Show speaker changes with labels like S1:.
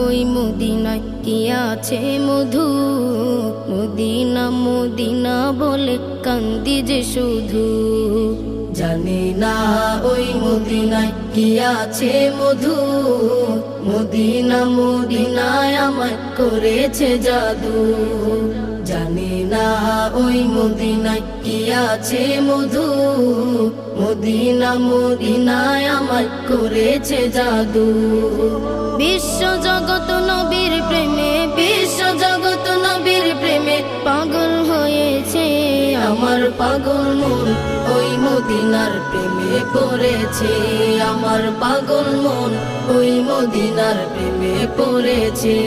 S1: ওই মদিনায় কি আছে মধু, মদিনা মদিনা বলে কান্দি যে শুধু। জানি না ওই মদিনায় কি আছে মধু, মদিনা মদিনায় আমায় করেছে জাদু। জানি না ওই মদিনায় কি আছে মধু, মদিনা মদিনায় আমায় করেছে জাদু। বিশ্ব জগত নবীর প্রেমে, বিশ্ব জগত নবীর প্রেমে পাগল হয়েছে আমার পাগল মন, ওই মদিনার প্রেমে পড়েছে। আমার পাগল মন ওই মদিনার প্রেমে পড়েছে।